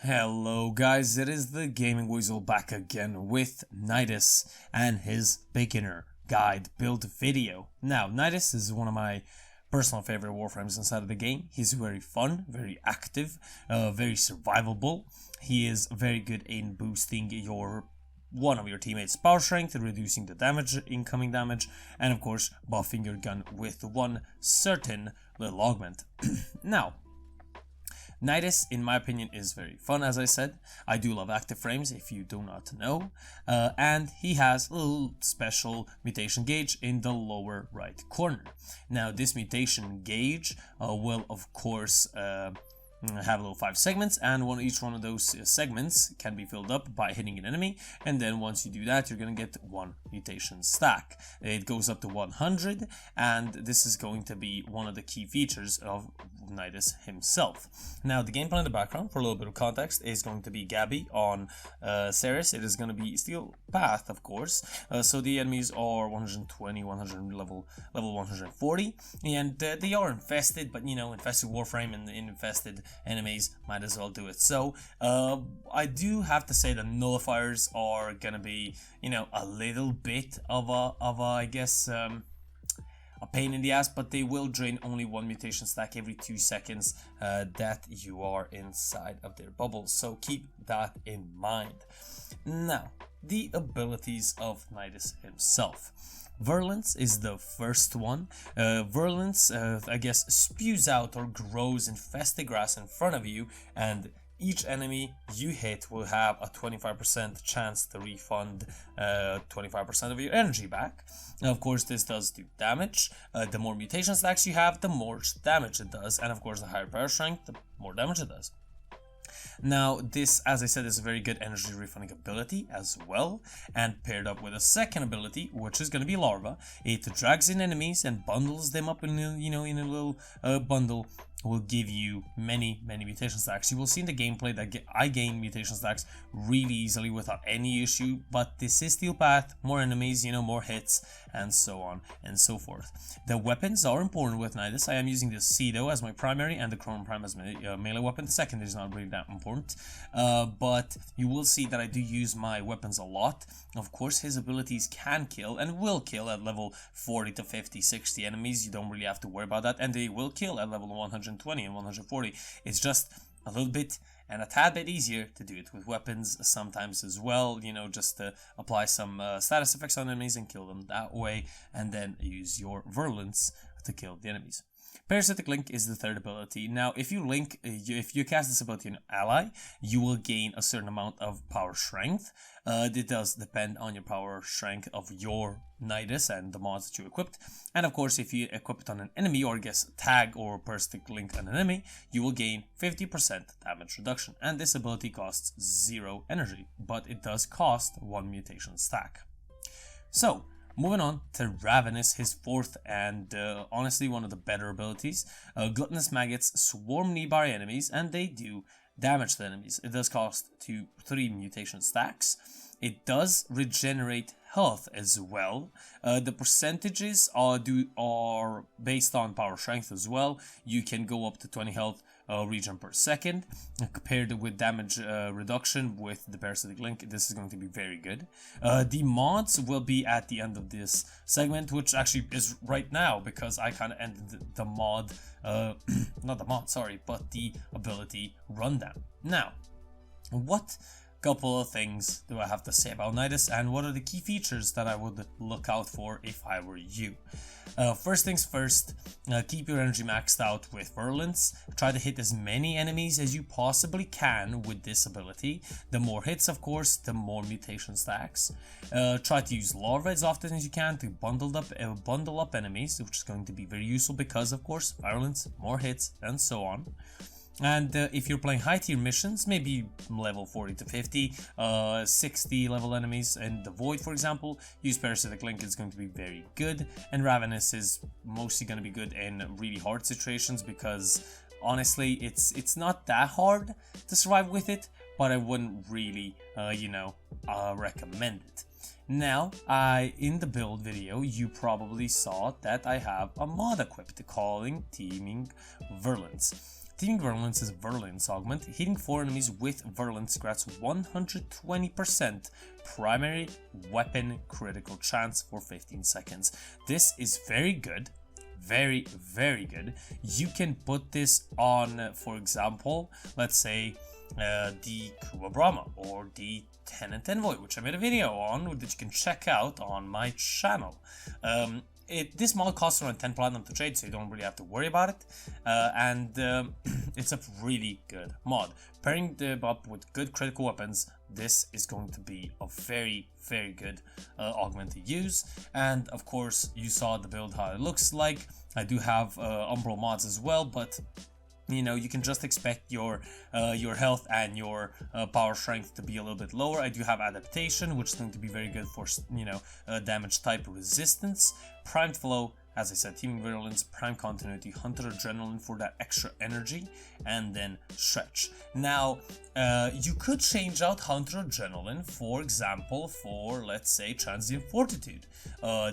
Hello guys, it is the Gaming Weasel back again with Nidus and his beginner guide build video. Now, Nidus is one of my personal favorite Warframes inside of the game. He's very fun, very active, very survivable. He is very good in boosting one of your teammates' power strength, reducing the damage, incoming damage, and of course buffing your gun with one certain little augment. Now, Nidus, in my opinion, is very fun, as I said. I do love active frames, if you do not know. And he has a little special mutation gauge in the lower right corner. Now, this mutation gauge will, of course, have little 5 segments, and each one of those segments can be filled up by hitting an enemy, and then once you do that, you're going to get 1 mutation stack. It goes up to 100, and this is going to be one of the key features of Nidus himself. Now, the gameplay in the background, for a little bit of context, is going to be Gabby on Ceres. It is going to be Steel Path, of course, so the enemies are 120, 100 level 140, and they are infested, but you know, infested Warframe and infested enemies might as well do it. So I do have to say that nullifiers are gonna be, you know, a little bit of a I guess a pain in the ass, but they will drain only 1 mutation stack every 2 seconds that you are inside of their bubbles, so keep that in mind. Now, the abilities of Nidus himself. Virulence is the first one. Virulence, I guess, spews out or grows infested grass in front of you, and each enemy you hit will have a 25% chance to refund 25% of your energy back. Now, of course, this does do damage. The more mutation stacks you have, the more damage it does, and of course, the higher power strength, the more damage it does. Now, this, as I said, is a very good energy refunding ability as well, and paired up with a second ability, which is going to be Larva. It drags in enemies and bundles them up in a, in a little bundle. Will give you many mutation stacks. You will see in the gameplay that I gain mutation stacks really easily without any issue, but this is Steel Path, more enemies, more hits, and so on and so forth. The weapons are important with Nidus. I am using the Cedo as my primary and the Chrome Prime as my melee weapon. The second is not really that important, but you will see that I do use my weapons a lot. Of course, his abilities can kill and will kill at level 40 to 50, 60 enemies. You don't really have to worry about that, and they will kill at level 120 and 140. It's just a little bit and a tad bit easier to do it with weapons sometimes as well, just to apply some status effects on enemies and kill them that way, and then use your virulence to kill the enemies. Parasitic Link is the third ability. Now, if you cast this ability on an ally, you will gain a certain amount of power strength. It does depend on your power strength of your Nidus and the mods that you equipped. And of course, if you equip it on an enemy, or tag or Parasitic Link on an enemy, you will gain 50% damage reduction. And this ability costs 0 energy, but it does cost 1 mutation stack. So, moving on to Ravenous, his fourth and honestly one of the better abilities. Gluttonous Maggots swarm nearby enemies, and they do damage to enemies. It does cost 3 mutation stacks. It does regenerate health as well. The percentages are based on power strength as well. You can go up to 20 health regen per second. Compared with damage reduction with the Parasitic Link, this is going to be very good. The mods will be at the end of this segment, which actually is right now, because I kind of ended the mod, not the mod, sorry, but the ability rundown. Now, what couple of things do I have to say about Nidus, and what are the key features that I would look out for if I were you? First things first, keep your energy maxed out with Virulence. Try to hit as many enemies as you possibly can with this ability. The more hits, of course, the more mutation stacks. Try to use Larva as often as you can to bundle up enemies, which is going to be very useful because, of course, Virulence, more hits, and so on. And if you're playing high tier missions, maybe level 40 to 50, 60 level enemies in the Void, for example, use Parasitic Link. It's going to be very good. And Ravenous is mostly going to be good in really hard situations, because honestly, it's not that hard to survive with it, but I wouldn't really, recommend it. Now, in the build video, you probably saw that I have a mod equipped calling Teeming Virulence. Teeming Virulence is a Virulence augment. Hitting 4 enemies with Virulence grants 120% primary weapon critical chance for 15 seconds. This is very good. Very, very good. You can put this on, for example, let's say the Kuba Brahma or the Tenant Envoy, which I made a video on that you can check out on my channel. This mod costs around 10 platinum to trade, so you don't really have to worry about it, and it's a really good mod. Pairing them up with good critical weapons, this is going to be a very, very good augment to use. And of course, you saw the build, how it looks like. I do have Umbral mods as well, but you can just expect your health and your power strength to be a little bit lower. I do have adaptation, which is going to be very good for damage type resistance. Primed flow, as I said, Teeming Virulence, Prime Continuity, Hunter Adrenaline for that extra energy, and then Stretch. Now, you could change out Hunter Adrenaline, for example, for, let's say, Transient Fortitude.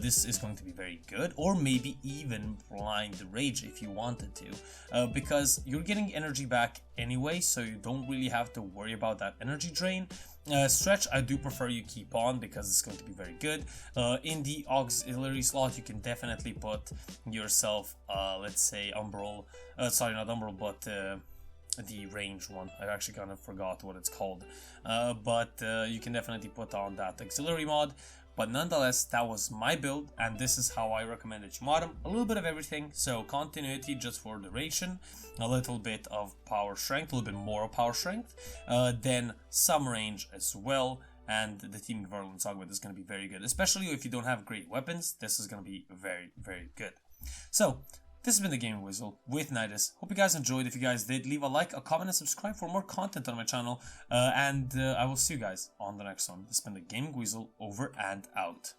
This is going to be very good, or maybe even Blind Rage if you wanted to, because you're getting energy back anyway, so you don't really have to worry about that energy drain. Stretch, I do prefer you keep on because it's going to be very good. In the auxiliary slot, you can definitely put yourself, let's say, Umbral, sorry, not Umbral, but the range one. I actually kind of forgot what it's called, but you can definitely put on that auxiliary mod. But nonetheless, that was my build, and this is how I recommend that you mod them. A little bit of everything, so continuity just for duration, a little bit of power strength, a little bit more power strength, then some range as well, and the Teeming Virulence augment is going to be very good. Especially if you don't have great weapons, this is going to be very, very good. So, this has been the Gaming Weasel with Nidus. Hope you guys enjoyed. If you guys did, leave a like, a comment, and subscribe for more content on my channel. And I will see you guys on the next one. This has been the Gaming Weasel, over and out.